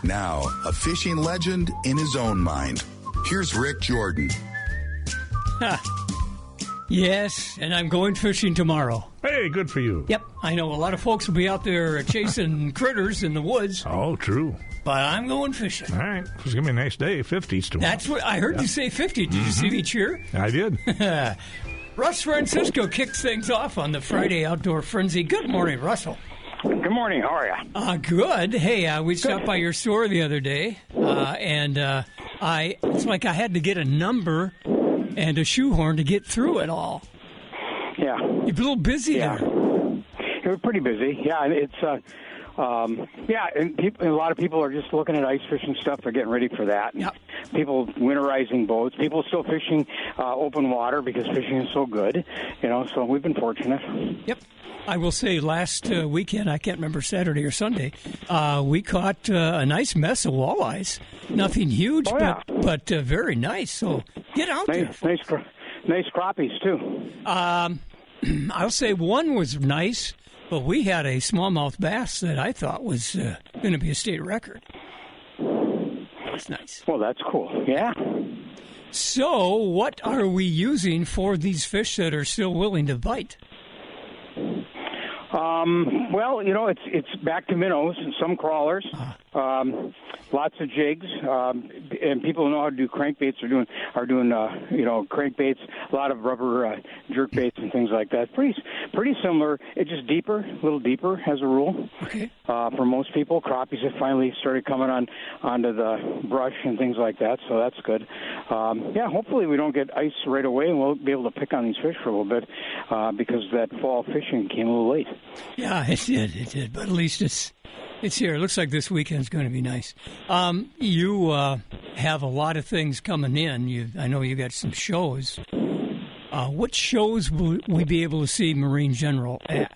Now, a fishing legend in his own mind. Here's Rick Jordan. Yes, and I'm going fishing tomorrow. Hey, good for you. Yep, I know a lot of folks will be out there chasing critters in the woods. Oh, true. But I'm going fishing. All right. It's going to be a nice day. 50s tomorrow. That's what I heard you say 50. Did you see me cheer? I did. Russ Francisco kicks things off on the Friday Outdoor Frenzy. Good morning, Russell. Good morning. How are you? Good. Hey, we stopped by your store the other day, and it's like I had to get a number and a shoehorn to get through it all. Yeah. You're a little busy there. We're pretty busy. Yeah, it's and a lot of people are just looking at ice fishing stuff. They're getting ready for that. Yep. People winterizing boats. People still fishing open water because fishing is so good. So we've been fortunate. Yep. I will say last weekend, I can't remember Saturday or Sunday, we caught a nice mess of walleyes. Nothing huge, but very nice. So get out there. Nice crappies, too. I'll say one was nice, but we had a smallmouth bass that I thought was going to be a state record. That was nice. Well, that's cool. Yeah. So what are we using for these fish that are still willing to bite? Well, it's back to minnows and some crawlers, lots of jigs, and people who know how to do crankbaits are doing crankbaits, a lot of rubber jerk baits and things like that. Pretty similar. It's just deeper, a little deeper as a rule. Okay. For most people, crappies have finally started coming onto the brush and things like that, so that's good. Hopefully we don't get ice right away, and we'll be able to pick on these fish for a little bit because that fall fishing came a little late. Yeah, it did. But at least it's here. It looks like this weekend's going to be nice. You have a lot of things coming in. I know you got some shows. What shows will we be able to see Marine General at?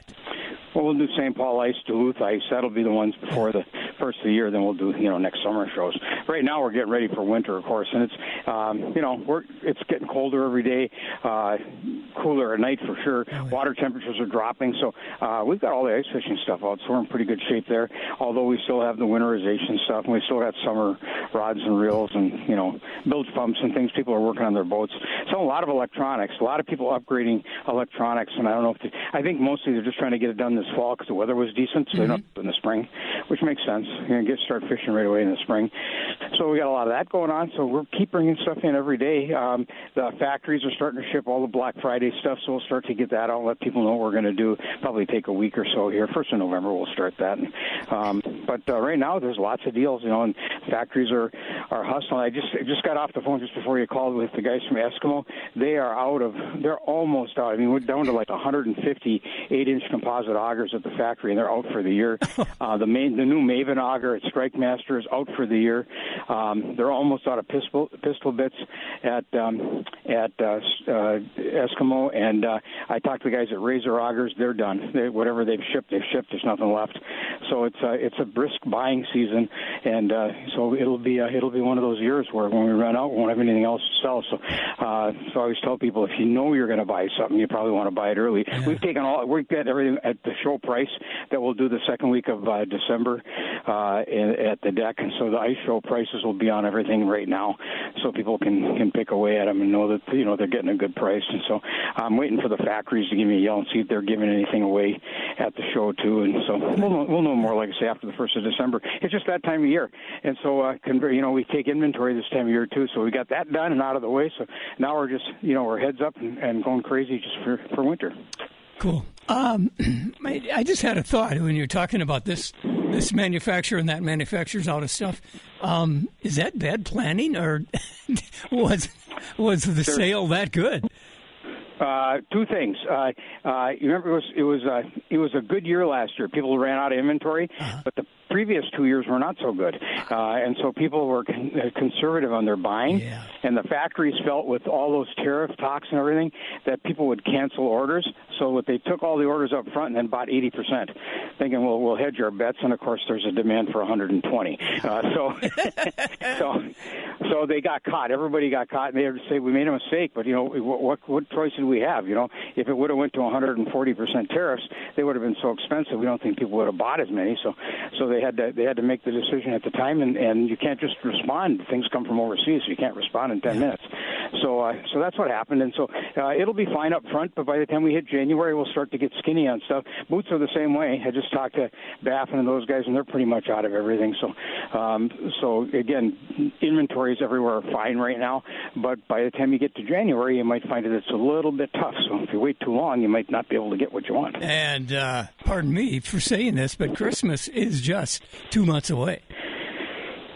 Well, we'll do St. Paul Ice, Duluth Ice. That'll be the ones before the first of the year. Then we'll do next summer shows. Right now we're getting ready for winter, of course, and it's it's getting colder every day, cooler at night for sure. Water temperatures are dropping, so we've got all the ice fishing stuff out, so we're in pretty good shape there. Although we still have the winterization stuff, and we still got summer rods and reels and bilge pumps and things. People are working on their boats. So a lot of electronics, a lot of people upgrading electronics, and I don't know I think mostly they're just trying to get it done this fall because the weather was decent, so they're not in the spring, which makes sense. You're going to start fishing right away in the spring. So we got a lot of that going on, so we'll keep bringing stuff in every day. The factories are starting to ship all the Black Friday stuff, so we'll start to get that out, let people know what we're going to do. Probably take a week or so here. 1st of November we'll start that. But right now there's lots of deals, and factories are hustling. I just got off the phone just before you called with the guys from Eskimo. They're almost out. I mean, we're down to like 150 8-inch composite augers at the factory, and they're out for the year. The new Maven auger at Strike Master is out for the year. They're almost out of pistol bits at Eskimo, and I talked to the guys at Razor Augers. They're done. Whatever they've shipped. There's nothing left. So it's a brisk buying season, and so it'll be one of those years where when we run out, we won't have anything else to sell. So I always tell people, if you know you're going to buy something, you probably want to buy it early. Yeah. We've got everything at the show price that we'll do the second week of December at the deck, and so the ice show prices will be on everything right now, so people can pick away at them and know that they're getting a good price. And so I'm waiting for the factories to give me a yell and see if they're giving anything away at the show too. And so we'll know more, like I say, after the 1st of December. It's just that time of year, and so we take inventory this time of year too. So we got that done and out of the way. So now we're just we're heads up and going crazy just for winter. Cool. I just had a thought when you're talking about this manufacturer and that manufacturer's out of stuff. Is that bad planning, or was the sale that good? Two things. You remember it was a good year last year. People ran out of inventory, but the previous 2 years were not so good, and so people were conservative on their buying. Yeah. And the factories felt with all those tariff talks and everything that people would cancel orders. So they took all the orders up front and then bought 80%, thinking, well, we'll hedge our bets. And of course, there's a demand for 120. So they got caught. Everybody got caught, and they would say, we made a mistake, but what choice did we have? If it would have went to 140% tariffs, they would have been so expensive. We don't think people would have bought as many. So they had to make the decision at the time, and you can't just respond. Things come from overseas, so you can't respond in 10 minutes. So that's what happened, and so it'll be fine up front. But by the time we hit January, we'll start to get skinny on stuff. Boots are the same way. I just talked to Baffin and those guys, and they're pretty much out of everything. So again, inventories everywhere are fine right now. But by the time you get to January, you might find that it's a little bit tough. So if you wait too long, you might not be able to get what you want. And pardon me for saying this, but Christmas is just 2 months away.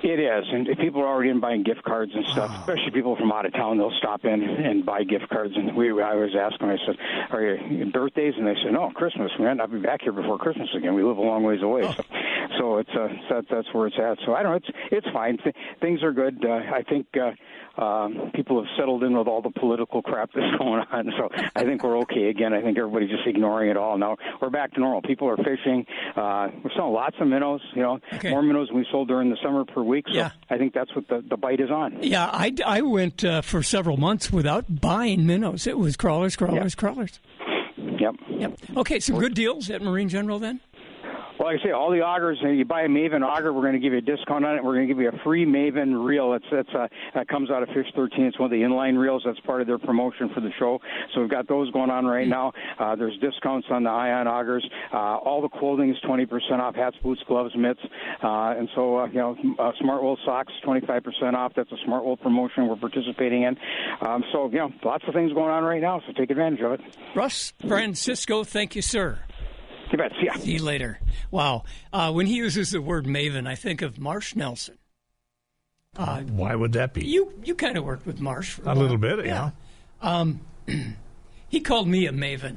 It is, and people are already in buying gift cards and stuff, especially people from out of town. They'll stop in and buy gift cards. And I was asking, I said, are your birthdays? And they said, no, Christmas. We might not be back here before Christmas again. We live a long ways away. So it's that's where it's at. So I don't know, it's fine. Things are good. I think people have settled in with all the political crap that's going on. So I think we're okay again. I think everybody's just ignoring it all. Now we're back to normal. People are fishing. We're selling lots of minnows, more minnows than we sold during the summer per week. So yeah. I think that's what the bite is on. Yeah, I went for several months without buying minnows. It was crawlers. Yep. Okay, some good deals at Marine General then? Well, like I say, all the augers, you buy a Maven auger, we're going to give you a discount on it. We're going to give you a free Maven reel. That comes out of Fish 13. It's one of the inline reels. That's part of their promotion for the show. So we've got those going on right now. There's discounts on the Ion augers. All the clothing is 20% off, hats, boots, gloves, mitts. And so, Smart Wool socks, 25% off. That's a Smart Wool promotion we're participating in. So, lots of things going on right now, so take advantage of it. Russ Francisco, thank you, sir. You bet. See ya. See you later. Wow. When he uses the word Maven, I think of Marsh Nelson. Why would that be? You kind of worked with Marsh for a while. Little bit, yeah. He called me a Maven,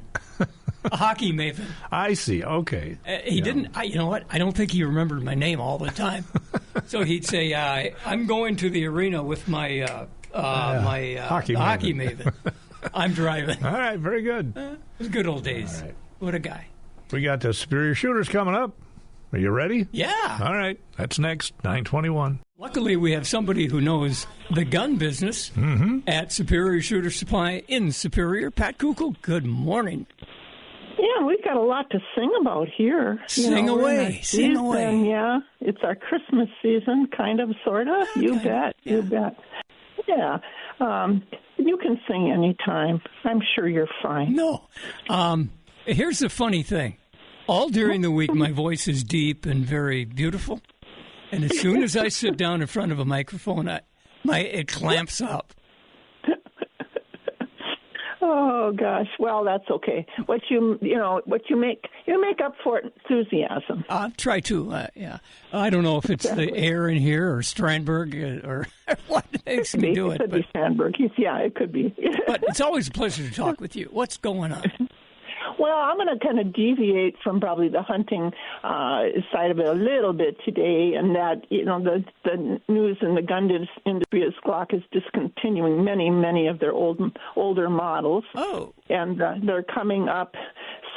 a hockey Maven. I see. Okay. He didn't. You know what? I don't think he remembered my name all the time. So he'd say, "I'm going to the arena with my hockey Maven. I'm driving." All right. Very good. It was good old days. Right. What a guy. We got the Superior Shooters coming up. Are you ready? Yeah. All right. That's next, 9:21. Luckily, we have somebody who knows the gun business at Superior Shooter Supply in Superior. Pat Kukul, good morning. Yeah, we've got a lot to sing about here. Sing away. Yeah, it's our Christmas season, kind of, sort of. Okay. You bet. Yeah. You can sing anytime. I'm sure you're fine. No. Here's the funny thing. All during the week, my voice is deep and very beautiful. And as soon as I sit down in front of a microphone, it clamps up. Oh gosh, well that's okay. What you make up for it, enthusiasm. Try to, yeah. I don't know if it's the air in here or Strandberg or what makes me do it. It could be Strandberg. It could be. But it's always a pleasure to talk with you. What's going on? Well, I'm going to kind of deviate from probably the hunting side of it a little bit today, and that, the news in the gun industry is Glock is discontinuing many of their older models. Oh. And they're coming up.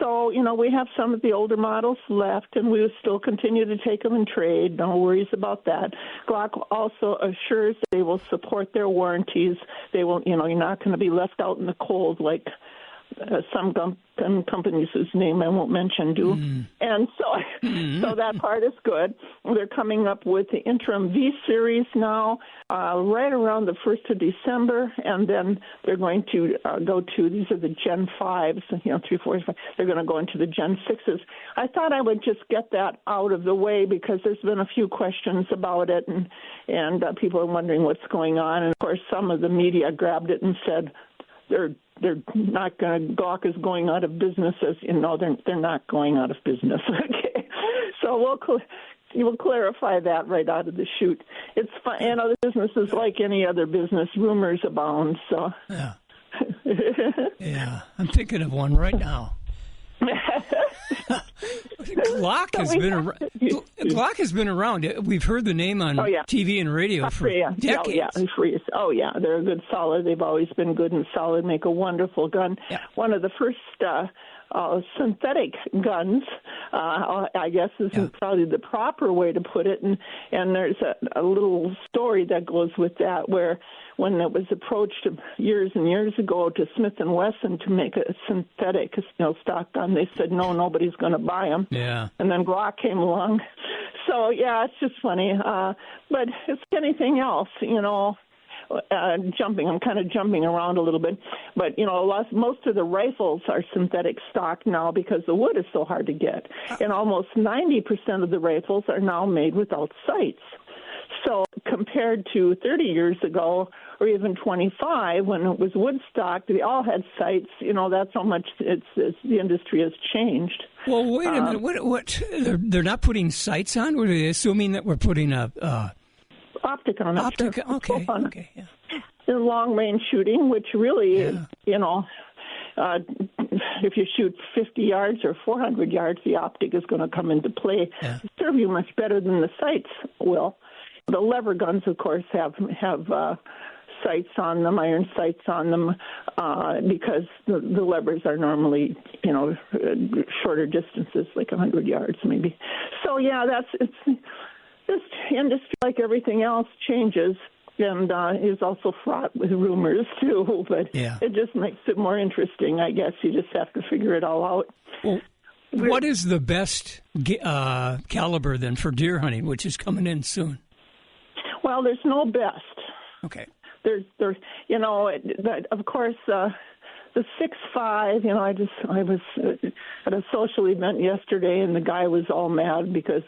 So, we have some of the older models left, and we will still continue to take them and trade. No worries about that. Glock also assures they will support their warranties. They will, you're not going to be left out in the cold like some gun companies whose name I won't mention do. And so that part is good. They're coming up with the interim V series now, right around the 1st of December, and then they're going to go to, these are the Gen 5s, 3, 4, 5. They're going to go into the Gen 6s. I thought I would just get that out of the way because there's been a few questions about it, and people are wondering what's going on. And of course, some of the media grabbed it and said, they're not going to, Glock is going out of business. They're not going out of business. Okay, so we'll clarify that right out of the chute. It's fun. The business is like any other business. Rumors abound. So yeah, yeah. I'm thinking of one right now. Glock has been around. We've heard the name on TV and radio for decades. They're a good, solid. They've always been good and solid. Make a wonderful gun. Yeah. One of the first synthetic guns, I guess is probably the proper way to put it. And there's a little story that goes with that, where when it was approached years and years ago to Smith & Wesson to make a synthetic stock gun, they said, no, nobody's going to buy them. Yeah. And then Glock came along. So So, yeah, it's just funny. But it's anything else, jumping. I'm kind of jumping around a little bit. But, most of the rifles are synthetic stock now because the wood is so hard to get. And almost 90% of the rifles are now made without sights. So compared to 30 years ago, or even 25, when it was wood stock, they all had sights. That's how much the industry has changed. Well, wait a minute. What? They're not putting sights on? Or are they assuming that we're putting a optic on it? Optic. Sure. Okay. Yeah. In long-range shooting, which really, if you shoot 50 yards or 400 yards, the optic is going to come into play. Yeah. Serve you much better than the sights will. The lever guns, of course, have sights on them, iron sights on them, because the levers are normally, shorter distances, like 100 yards maybe. So, yeah, it's this industry, like everything else, changes and is also fraught with rumors, too. But It just makes it more interesting, I guess. You just have to figure it all out. Well, what is the best caliber, then, for deer hunting, which is coming in soon? Well, there's no best. Okay. There's of course, the 6.5. I was at a social event yesterday, and the guy was all mad because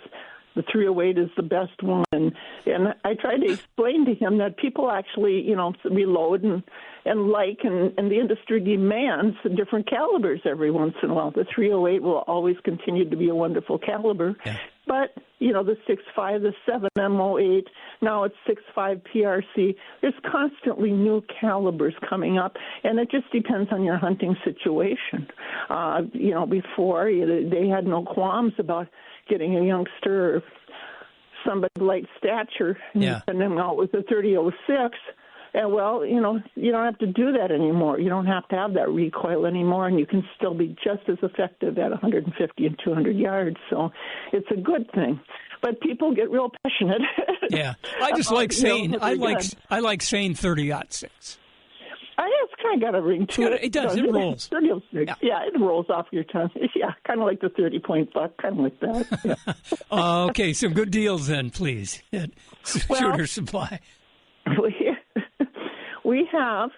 the 308 is the best one, and I tried to explain to him that people actually, reload and the industry demands different calibers every once in a while. The 308 will always continue to be a wonderful caliber. Yeah. But, the 6.5, the 7 MO8, now it's 6.5 PRC. There's constantly new calibers coming up, and it just depends on your hunting situation. Before, they had no qualms about getting a youngster or somebody of light stature and send them out with a 30-06. And, you don't have to do that anymore. You don't have to have that recoil anymore, and you can still be just as effective at 150 and 200 yards. So it's a good thing. But people get real passionate. Yeah, I just like saying I like saying 30-06. It's kind of got a ring to it. It does. It rolls. 30-06. Yeah, it rolls off your tongue. Yeah, kind of like the 30-point buck, kind of like that. Yeah. Okay, some good deals then, please. Shooter Supply. We have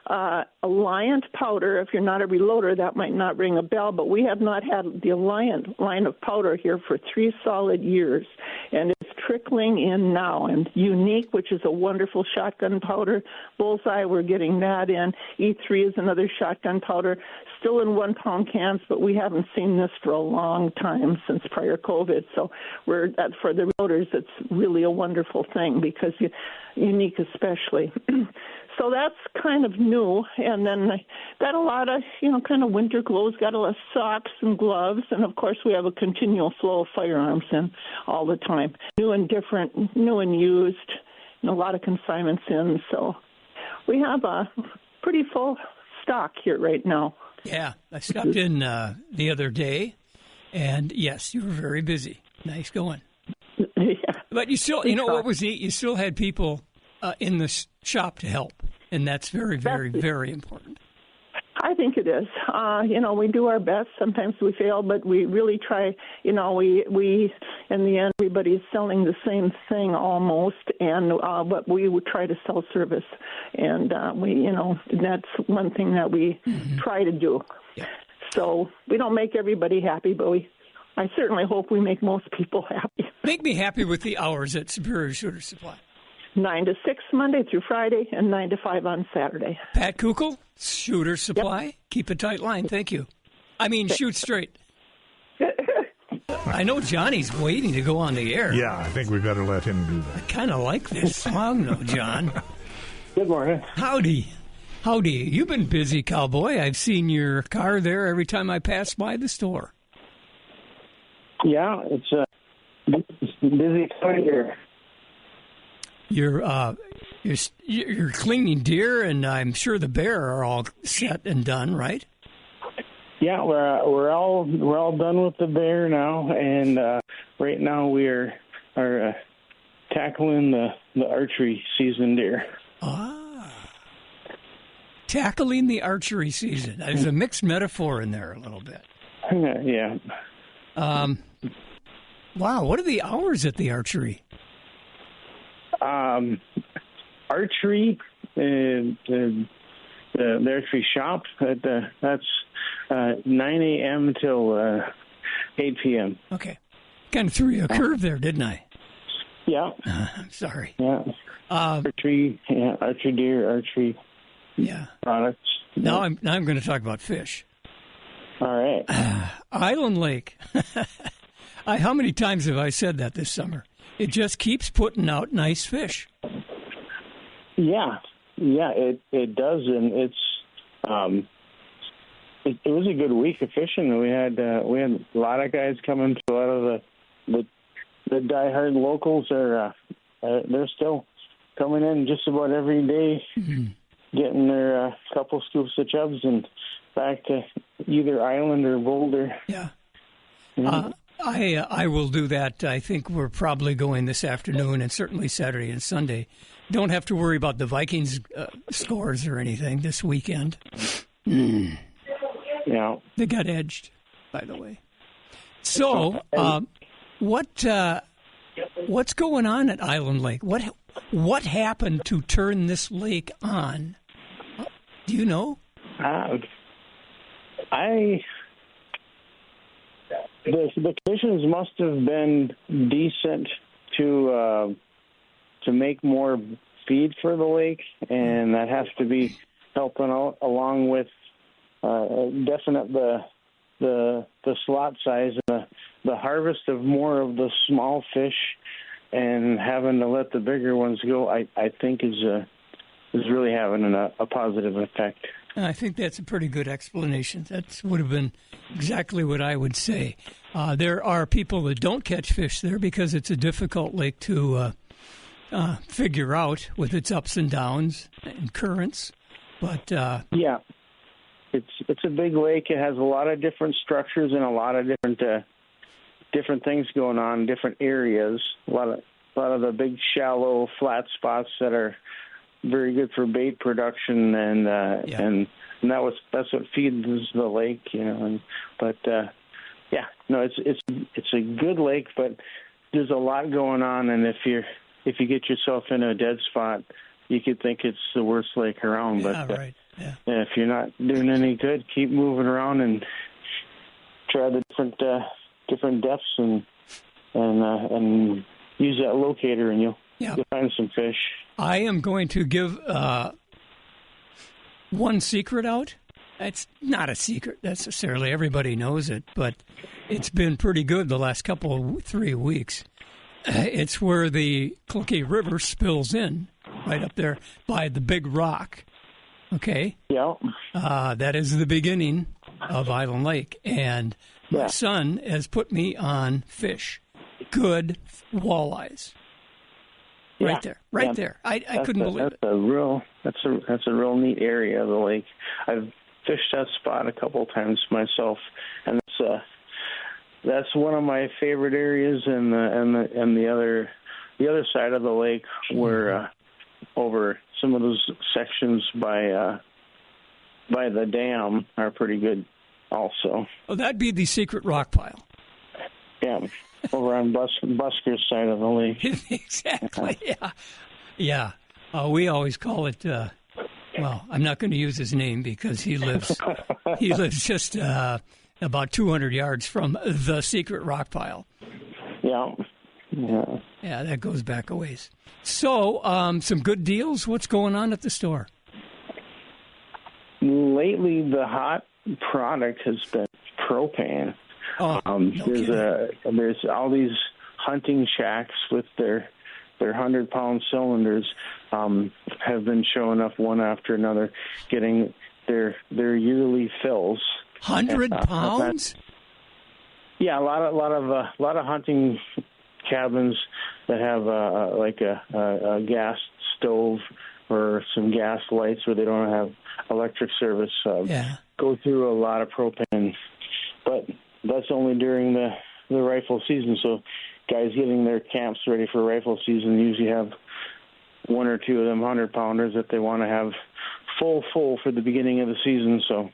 Alliant powder. If you're not a reloader, that might not ring a bell, but we have not had the Alliant line of powder here for 3 solid years, and it's trickling in now. And Unique, which is a wonderful shotgun powder. Bullseye, we're getting that in. E3 is another shotgun powder, still in 1-pound cans, but we haven't seen this for a long time since prior COVID. So for the reloaders, it's really a wonderful thing because Unique especially. So that's kind of new, and then got a lot of, kind of winter clothes, got a lot of socks and gloves, and of course we have a continual flow of firearms in all the time. New and different, new and used, and a lot of consignments in, so we have a pretty full stock here right now. Yeah, I stopped in the other day, and yes, you were very busy. Nice going. Yeah. But you still, what was neat? You still had people in the shop to help, and that's very, very, very important. I think it is. We do our best. Sometimes we fail, but we really try. We in the end, everybody's selling the same thing almost, and but we would try to sell service, and that's one thing that we try to do. Yeah. So we don't make everybody happy, but I certainly hope we make most people happy. Make me happy with the hours at Superior Shooter Supply. 9 to 6 Monday through Friday, and 9 to 5 on Saturday. Pat Kukl, Shooter Supply. Yep. Keep a tight line. Thank you. Shoot straight. I know Johnny's waiting to go on the air. Yeah, I think we better let him do that. I kind of like this song, though, John. Good morning. Howdy. You've been busy, cowboy. I've seen your car there every time I pass by the store. Yeah, it's a busy time here. You're cleaning deer, and I'm sure the bear are all set and done, right? Yeah, we're all done with the bear now, and right now we are tackling the archery season deer. Tackling the archery season. There's a mixed metaphor in there a little bit. Yeah. Wow, what are the hours at the archery? Archery, the archery shop, that's 9 a.m. till 8 p.m. Okay. Kind of threw you a curve there, didn't I? Yeah. I'm sorry. Yeah. Archery, deer, archery products. Now I'm going to talk about fish. All right. Island Lake. How many times have I said that this summer? It just keeps putting out nice fish. Yeah, it does, and it's it was a good week of fishing. We had a lot of guys coming. A lot of the diehard locals are they're still coming in just about every day, getting their couple scoops of chubs and back to either Island or Boulder. Yeah. I will do that. I think we're probably going this afternoon and certainly Saturday and Sunday. Don't have to worry about the Vikings scores or anything this weekend. Yeah. They got edged, by the way. So, what's going on at Island Lake? What happened to turn this lake on? Do you know? The conditions must have been decent to make more feed for the lake, and that has to be helping out, along with the slot size and the harvest of more of the small fish, and having to let the bigger ones go. I think is really having a positive effect. I think that's a pretty good explanation. That would have been exactly what I would say. There are people that don't catch fish there because it's a difficult lake to figure out with its ups and downs and currents. But yeah, it's a big lake. It has a lot of different structures and a lot of different things going on, different areas. A lot of the big shallow flat spots that are very good for bait production, and that's what feeds the lake, it's a good lake, but there's a lot going on, and if you get yourself in a dead spot, you could think it's the worst lake around. If you're not doing any good, keep moving around and try the different depths and use that locator, and you'll find some fish. I am going to give one secret out. It's not a secret necessarily. Everybody knows it, but it's been pretty good the last 3 weeks. It's where the Cloquet River spills in, right up there by the big rock. Okay? Yeah. That is the beginning of Island Lake. And my son has put me on fish. Good walleyes. Right there. I couldn't believe it. That's a real neat area of the lake. I've fished that spot a couple of times myself, and that's one of my favorite areas. And the other side of the lake, where over some of those sections by the dam are pretty good, also. Oh, that'd be the secret rock pile. Yeah. Over on Busker's side of the lake. Exactly, yeah. We always call it, I'm not going to use his name because he lives just about 200 yards from the secret rock pile. Yeah. Yeah, that goes back a ways. So, some good deals? What's going on at the store? Lately, the hot product has been propane. There's all these hunting shacks with their 100-pound cylinders have been showing up one after another, getting their yearly fills. 100 pounds? Yeah, a lot of hunting cabins that have a gas stove or some gas lights where they don't have electric service. Go through a lot of propane, but that's only during the rifle season. So guys getting their camps ready for rifle season usually have one or two of them 100-pounders that they want to have full for the beginning of the season. So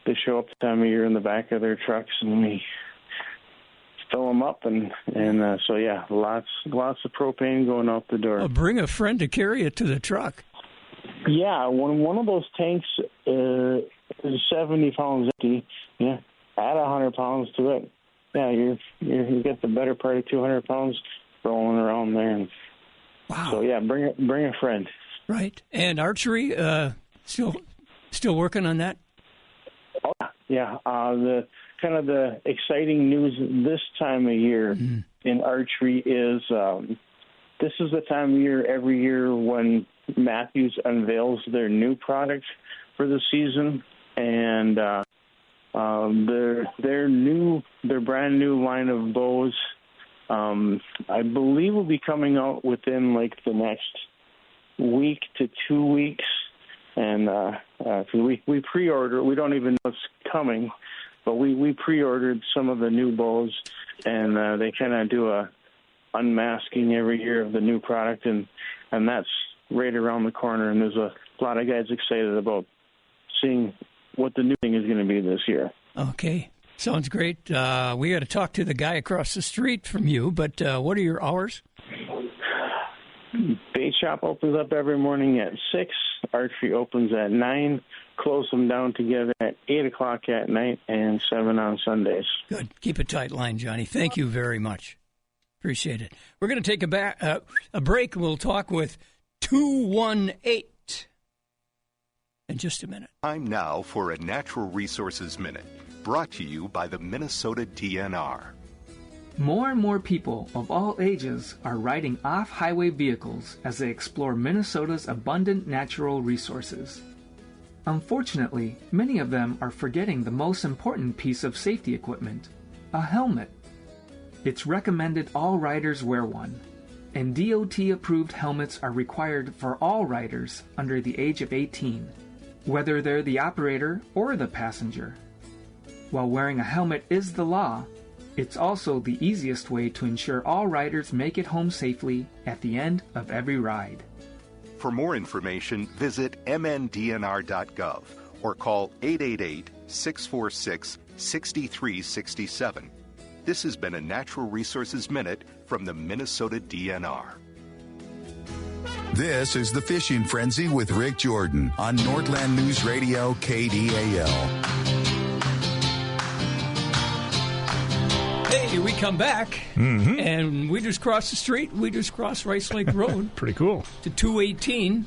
they show up the time of year in the back of their trucks, and we fill them up, and so yeah, lots of propane going out the door. Oh, bring a friend to carry it to the truck. Yeah, one of those tanks is 70 pounds empty. Yeah, add 100 pounds to it. Yeah, you get the better part of 200 pounds rolling around there. And wow. So yeah, bring a friend. Right. And archery, still working on that? Oh, yeah. The exciting news this time of year in archery is this is the time of year every year when Matthews unveils their new product for the season, and their brand new line of bows, I believe, will be coming out within like the next week to 2 weeks. And we pre-order. We don't even know it's coming, but we pre-ordered some of the new bows, and they kind of do a unmasking every year of the new product, and that's right around the corner. And there's a lot of guys excited about seeing what the new thing is going to be this year. Okay, sounds great. We got to talk to the guy across the street from you, but what are your hours? Bait shop opens up every morning at 6. Archery opens at 9. Close them down together at 8 o'clock at night and 7 on Sundays. Good. Keep a tight line, Johnny. Thank you very much. Appreciate it. We're going to take a break. We'll talk with 218 in just a minute. Time now for a Natural Resources Minute, brought to you by the Minnesota DNR. More and more people of all ages are riding off-highway vehicles as they explore Minnesota's abundant natural resources. Unfortunately, many of them are forgetting the most important piece of safety equipment, a helmet. It's recommended all riders wear one, and DOT-approved helmets are required for all riders under the age of 18, whether they're the operator or the passenger. While wearing a helmet is the law, it's also the easiest way to ensure all riders make it home safely at the end of every ride. For more information, visit mndnr.gov or call 888-646-6367. This has been a Natural Resources Minute from the Minnesota DNR. This is the Fishing Frenzy with Rick Jordan on Nordland News Radio, KDAL. Hey, we come back, and we just crossed the street. We just crossed Rice Lake Road. Pretty cool. To 218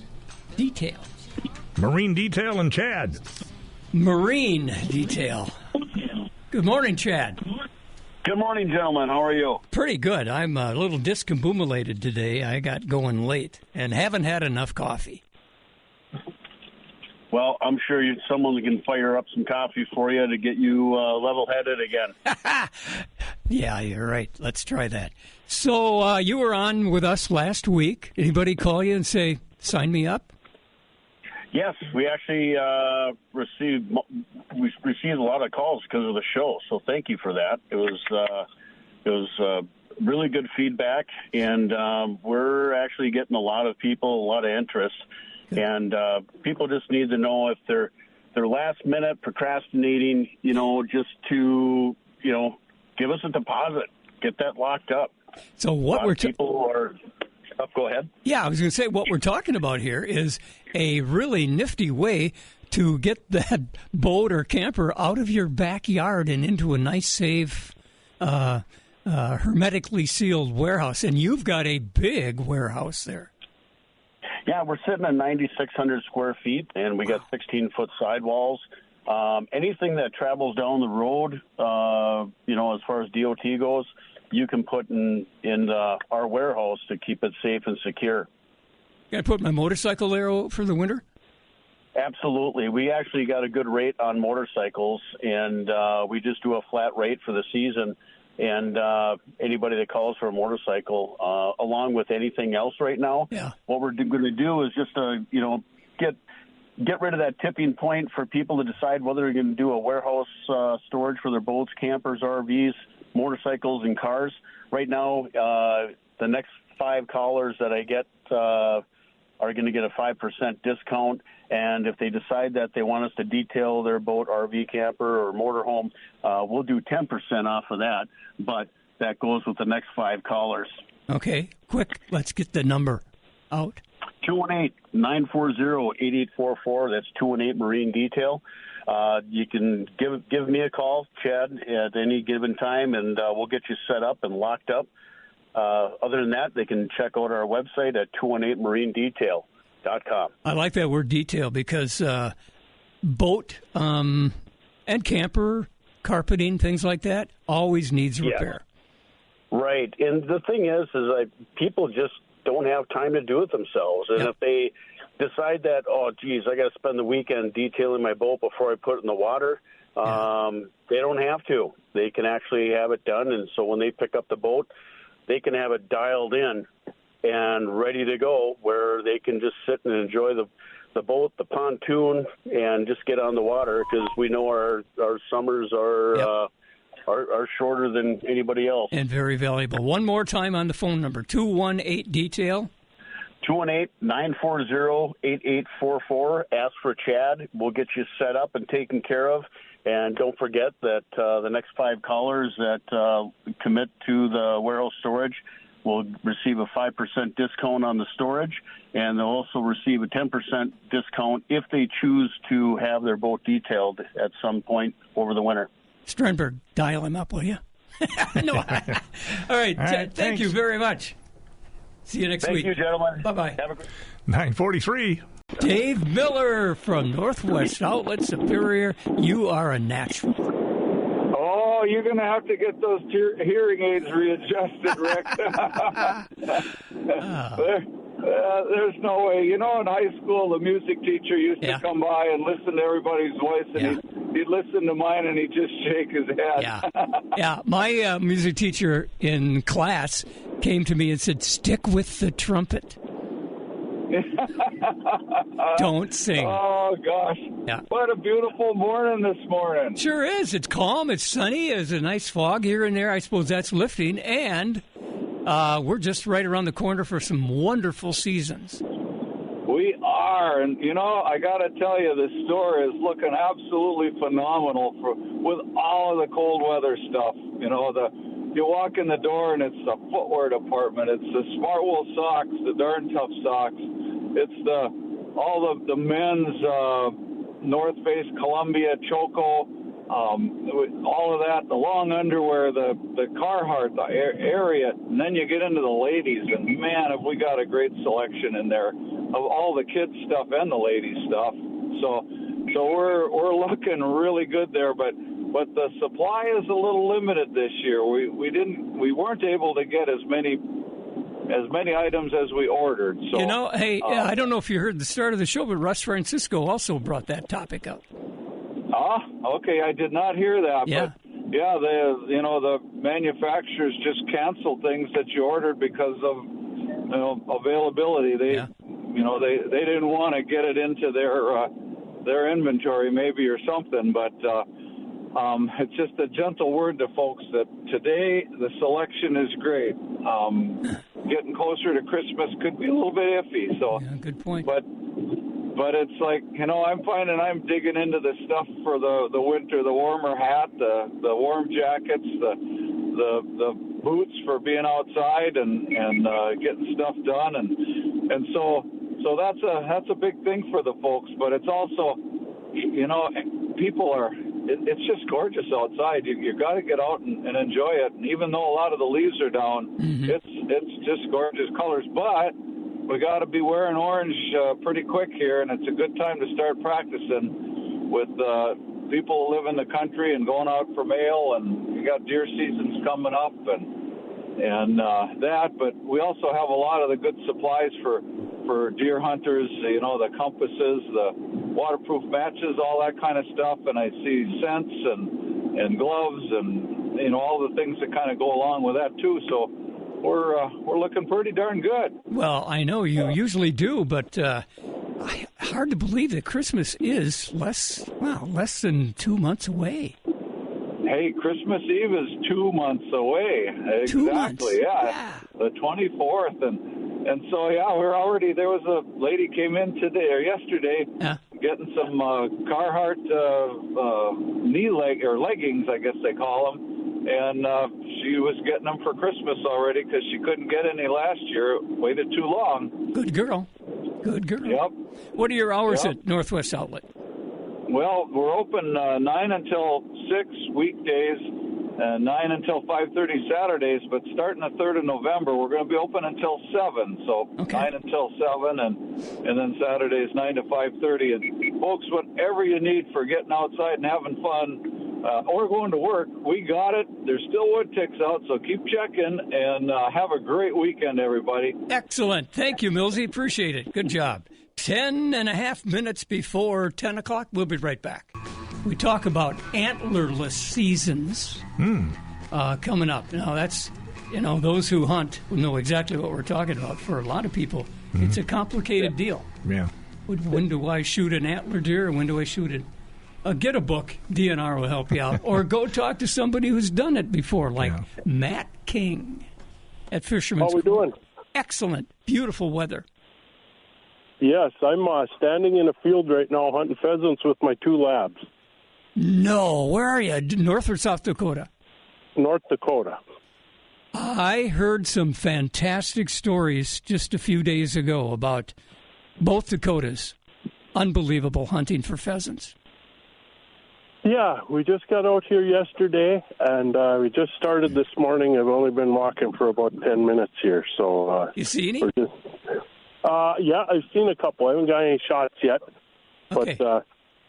Detail. Marine Detail and Chad. Marine Detail. Good morning, Chad. Good morning, gentlemen. How are you? Pretty good. I'm a little discombobulated today. I got going late and haven't had enough coffee. Well, I'm sure someone can fire up some coffee for you to get you level-headed again. Yeah, you're right. Let's try that. So you were on with us last week. Anybody call you and say, sign me up? Yes, we actually received a lot of calls because of the show, so thank you for that. It was really good feedback, and we're actually getting a lot of people, a lot of interest. And people just need to know if they're last minute procrastinating, just to, give us a deposit, get that locked up. So what go ahead. Yeah, I was going to say what we're talking about here is a really nifty way to get that boat or camper out of your backyard and into a nice, safe, hermetically sealed warehouse. And you've got a big warehouse there. Yeah, we're sitting at 9,600 square feet, and we got 16-foot sidewalls. Anything that travels down the road, as far as DOT goes, you can put in our warehouse to keep it safe and secure. Can I put my motorcycle there for the winter? Absolutely. We actually got a good rate on motorcycles, and we just do a flat rate for the season. And anybody that calls for a motorcycle, along with anything else right now, what we're going to do is just, get rid of that tipping point for people to decide whether they're going to do a warehouse storage for their boats, campers, RVs, motorcycles, and cars. Right now, the next 5 callers that I get are going to get a 5% discount. And if they decide that they want us to detail their boat, RV, camper, or motorhome, we'll do 10% off of that. But that goes with the next 5 callers. Okay, quick, let's get the number out. 218-940-8844. That's 218 Marine Detail. You can give me a call, Chad, at any given time, and we'll get you set up and locked up. Other than that, they can check out our website at 218marinedetail.com. I like that word detail because boat and camper, carpeting, things like that, always needs repair. Yeah. Right. And the thing is people just don't have time to do it themselves. And if they decide that, oh, geez, I got to spend the weekend detailing my boat before I put it in the water, they don't have to. They can actually have it done. And so when they pick up the boat, they can have it dialed in and ready to go where they can just sit and enjoy the boat, the pontoon, and just get on the water because we know our summers are shorter than anybody else. And very valuable. One more time on the phone number, 218-DETAIL. 218-940-8844. Ask for Chad. We'll get you set up and taken care of. And don't forget that the next 5 callers that commit to the warehouse storage will receive a 5% discount on the storage, and they'll also receive a 10% discount if they choose to have their boat detailed at some point over the winter. Sternberg, dial him up, will you? No. All right. Thank you very much. See you next week. Thank you, gentlemen. Bye-bye. Have a good 9:43. Dave Miller from Northwest Outlet Superior. You are a natural. Oh, you're going to have to get those hearing aids readjusted, Rick. There's no way. You know, in high school, the music teacher used to come by and listen to everybody's voice, and he'd listen to mine, and he'd just shake his head. My music teacher in class came to me and said, stick with the trumpet. Don't sing. Oh, gosh. Yeah. What a beautiful morning this morning. Sure is. It's calm. It's sunny. There's a nice fog here and there. I suppose that's lifting. And we're just right around the corner for some wonderful seasons. We are. And, you know, I got to tell you, the store is looking absolutely phenomenal with all of the cold weather stuff. You know, you walk in the door and it's the footwear department. It's the smart wool socks, the darn tough socks. It's all the men's North Face, Columbia, Choco, all of that, the long underwear, the Carhartt, the area, and then you get into the ladies, and man, have we got a great selection in there of all the kids stuff and the ladies stuff. So we're looking really good there, but the supply is a little limited this year. We weren't able to get as many items as we ordered. So, you know, hey, I don't know if you heard the start of the show, but Russ Francisco also brought that topic up. Okay, I did not hear that. Yeah. But the manufacturers just canceled things that you ordered because of availability. They didn't want to get it into their inventory maybe or something, but it's just a gentle word to folks that today the selection is great. Getting closer to Christmas could be a little bit iffy. So, good point. But it's like, I'm finding I'm digging into the stuff for the winter, the warmer hat, the warm jackets, the boots for being outside and getting stuff done, and so that's a big thing for the folks. But it's also, people are. It's just gorgeous outside. You got to get out and enjoy it. And even though a lot of the leaves are down, it's just gorgeous colors. But we got to be wearing orange pretty quick here, and it's a good time to start practicing with people who live in the country and going out for mail. And we got deer seasons coming up and that. But we also have a lot of the good supplies for deer hunters. The compasses, the waterproof matches, all that kind of stuff, and I see scents and gloves and all the things that kind of go along with that too. So we're looking pretty darn good. Well, I know you usually do, but hard to believe that Christmas is less than 2 months away. Hey, Christmas Eve is 2 months away. Exactly. 2 months. Yeah. The 24th, and so we're already. There was a lady came in today or yesterday. Yeah. Getting some Carhartt knee leggings, I guess they call them, and she was getting them for Christmas already because she couldn't get any last year. Waited too long. Good girl. Good girl. Yep. What are your hours Yep. at Northwest Outlet? Well, we're open 9 until 6 weekdays, and 9 until 5:30 Saturdays. But starting the 3rd of November, we're going to be open until 7. So 9 until 7, and then Saturdays 9 to 5:30. And folks, whatever you need for getting outside and having fun or going to work, we got it. There's still wood ticks out, so keep checking, and have a great weekend, everybody. Excellent. Thank you, Millsy. Appreciate it. Good job. 10.5 minutes before 10 o'clock. We'll be right back. We talk about antlerless seasons coming up. Now, that's, those who hunt will know exactly what we're talking about. For a lot of people, it's a complicated deal. Yeah. When do I shoot an antler deer, and when do I shoot it? Get a book. DNR will help you out. Or go talk to somebody who's done it before, like Matt King at Fisherman's How we doing? Excellent. Beautiful weather. Yes, I'm standing in a field right now hunting pheasants with my 2 labs. No. Where are you? North or South Dakota? North Dakota. I heard some fantastic stories just a few days ago about both Dakotas. Unbelievable hunting for pheasants. Yeah, we just got out here yesterday, and we just started this morning. I've only been walking for about 10 minutes here. So you see any? Yeah, I've seen a couple. I haven't got any shots yet, but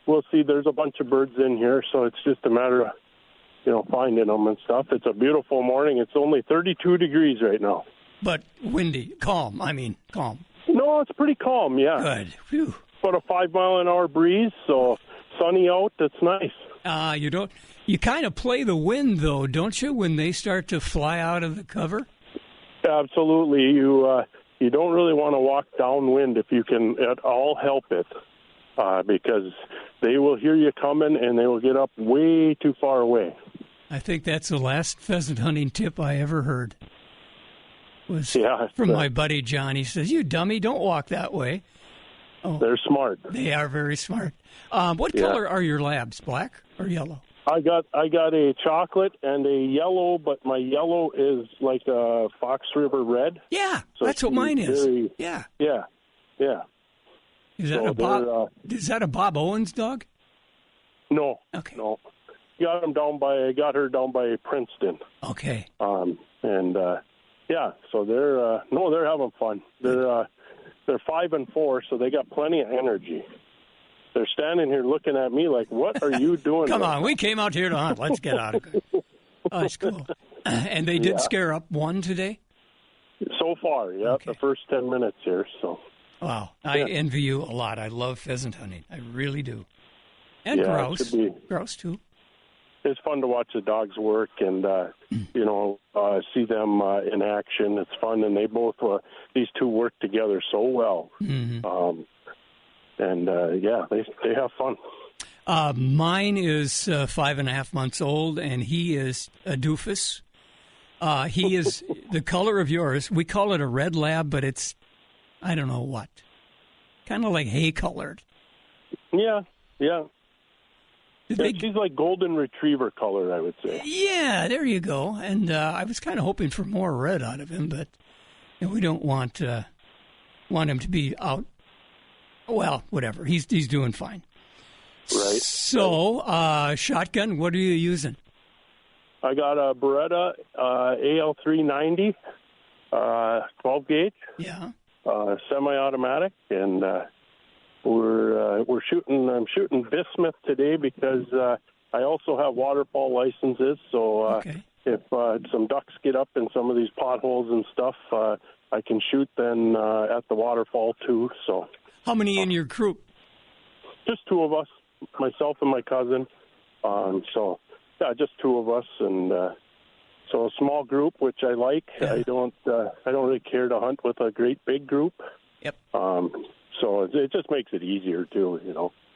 we'll see. There's a bunch of birds in here, so it's just a matter of, finding them and stuff. It's a beautiful morning. It's only 32 degrees right now. But windy, calm. Calm. No, it's pretty calm, yeah. Good. Whew. About a 5-mile-an-hour breeze, so sunny out. It's nice. You kind of play the wind, though, don't you, when they start to fly out of the cover? Absolutely. You don't really want to walk downwind if you can at all help it, because they will hear you coming and they will get up way too far away. I think that's the last pheasant hunting tip I ever heard. Was from my buddy John. He says, "You dummy, don't walk that way." Oh, they're smart. They are very smart. What color are your labs? Black or yellow? I got a chocolate and a yellow, but my yellow is like a Fox River red. Yeah, so that's what mine is. Yeah. Is that a Bob Owens dog? No. Okay. No. Got her down by Princeton. Okay. So they're having fun. They're 5 and 4, so they got plenty of energy. They're standing here looking at me like, what are you doing? Come on, we came out here to hunt. Let's get out of it. Oh, that's cool. And they did scare up one today? So far, the first 10 minutes here. So. Wow, I envy you a lot. I love pheasant hunting. I really do. And grouse. Grouse, too. It's fun to watch the dogs work and, see them in action. It's fun, and they both, these two work together so well. Mm-hmm. They have fun. Mine is 5.5 months old, and he is a doofus. He is the color of yours. We call it a red lab, but it's, I don't know what. Kind of like hay-colored. Yeah. She's like golden retriever color, I would say. Yeah, there you go. And I was kind of hoping for more red out of him, but we don't want him to be out. Well, whatever. He's doing fine. Right. So, shotgun, what are you using? I got a Beretta AL390, 12 gauge. Yeah. Semi-automatic, and we're shooting. I'm shooting bismuth today because I also have waterfall licenses. So if some ducks get up in some of these potholes and stuff, I can shoot then at the waterfall too. So. How many in your group? Just 2 of us, myself and my cousin. Just 2 of us, and so a small group, which I like. Yeah. I don't really care to hunt with a great big group. Yep. So it just makes it easier too,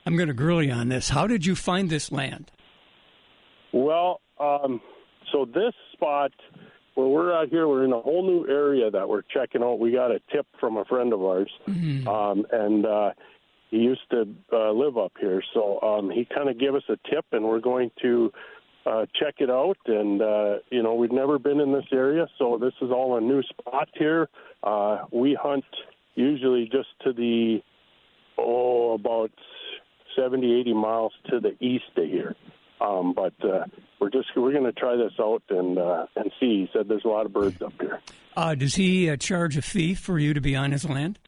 I'm going to grill you on this. How did you find this land? Well, so this spot where we're out here, we're in a whole new area that we're checking out. We got a tip from a friend of ours, and he used to live up here. So he kind of gave us a tip, and we're going to check it out. And, we've never been in this area, so this is all a new spot here. We hunt usually just to the, about 70, 80 miles to the east of here. But we're going to try this out and see. He said there's a lot of birds up here. Does he charge a fee for you to be on his land?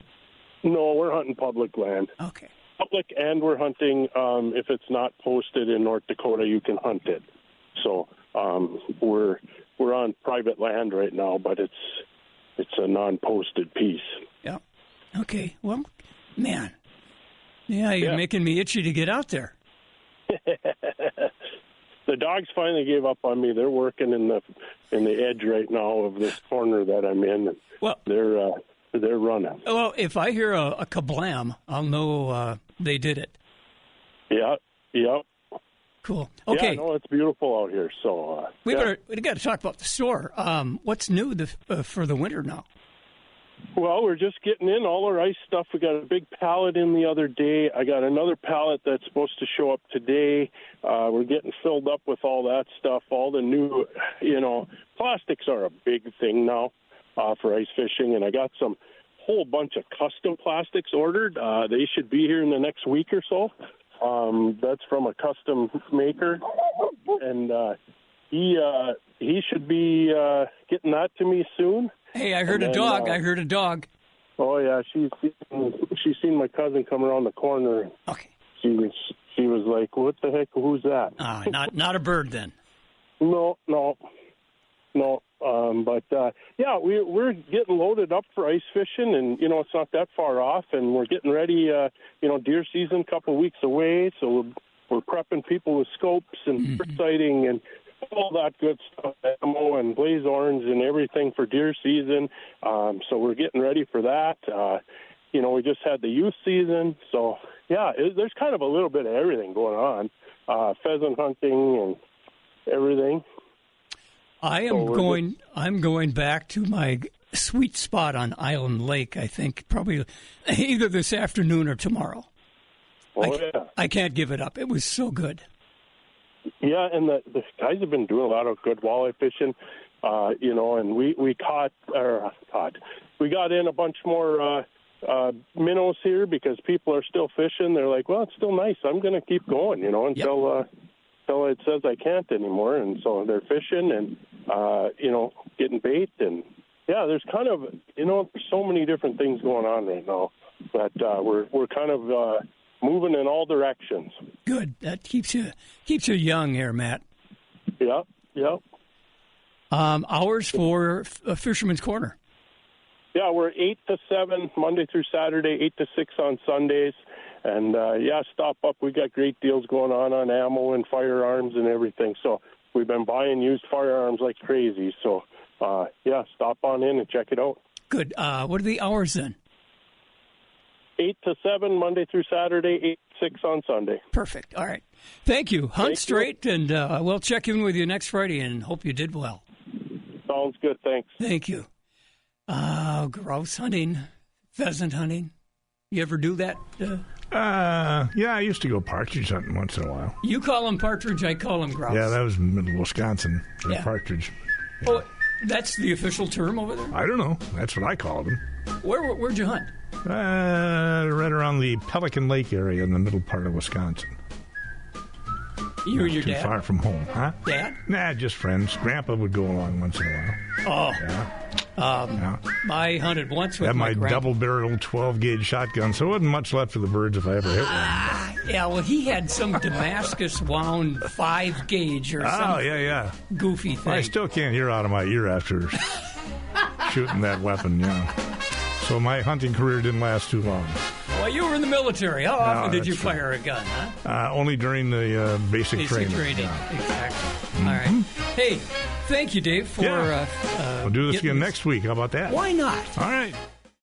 No, we're hunting public land. Okay. Public, and we're hunting. If it's not posted in North Dakota, you can hunt it. So we're on private land right now, but it's a non-posted piece. Yeah. Okay. Well, man. Yeah, you're making me itchy to get out there. The dogs finally gave up on me. They're working in the edge right now of this corner that I'm in. Well, they're running. Well, if I hear a kablam, I'll know they did it. Yeah. Cool. Okay. Yeah, no, it's beautiful out here. So we got to talk about the store. What's new for the winter now? Well, we're just getting in all our ice stuff. We got a big pallet in the other day. I got another pallet that's supposed to show up today. We're getting filled up with all that stuff. All the new, plastics are a big thing now for ice fishing, and I got some whole bunch of custom plastics ordered. They should be here in the next week or so. That's from a custom maker, and he should be getting that to me soon. Hey, I heard a dog. I heard a dog. Oh yeah, she's seen my cousin come around the corner. Okay. She was like, "What the heck? Who's that?" Not a bird then. No. But we're getting loaded up for ice fishing, and it's not that far off, and we're getting ready. Deer season a couple of weeks away, so we're prepping people with scopes and bird sighting and all that good stuff, ammo and blaze orange and everything for deer season. So we're getting ready for that. We just had the youth season, so there's kind of a little bit of everything going on, pheasant hunting and everything. I'm going back to my sweet spot on Island Lake. I think probably either this afternoon or tomorrow. I can't give it up. It was so good. Yeah, and the guys have been doing a lot of good walleye fishing, and we got in a bunch more minnows here because people are still fishing. They're like, well, it's still nice. I'm going to keep going, until it says I can't anymore. And so they're fishing and, getting bait. And, there's kind of, there's so many different things going on right now. But we're kind of moving in all directions. Good. That keeps you young here, Matt. Yeah. Hours for Fisherman's Corner. Yeah, we're 8 to 7 Monday through Saturday, 8 to 6 on Sundays. And, stop up. We got great deals going on ammo and firearms and everything. So we've been buying used firearms like crazy. So, stop on in and check it out. Good. What are the hours then? 8 to 7 Monday through Saturday, 8 to 6 on Sunday. Perfect. All right. Thank you. Hunt straight, and we'll check in with you next Friday and hope you did well. Sounds good. Thanks. Thank you. Grouse hunting, pheasant hunting. You ever do that? I used to go partridge hunting once in a while. You call them partridge, I call them grouse. Yeah, that was middle Wisconsin. Partridge. Yeah. Oh, that's the official term over there? I don't know. That's what I called them. Where'd you hunt? Right around the Pelican Lake area in the middle part of Wisconsin. You and your dad? Too far from home, huh? Dad? Nah, just friends. Grandpa would go along once in a while. Oh. I hunted once with my grandpa. double-barreled 12-gauge shotgun, so there wasn't much left for the birds if I ever hit one. Yeah, well, he had some Damascus-wound 5-gauge or some goofy thing. Well, I still can't hear out of my ear after shooting that weapon, So my hunting career didn't last too long. Well, you were in the military. How often did you fire a gun, huh? Only during the basic training. Yeah. Exactly. All right. Hey, thank you, Dave, for... we'll do this again next week. How about that? Why not? All right.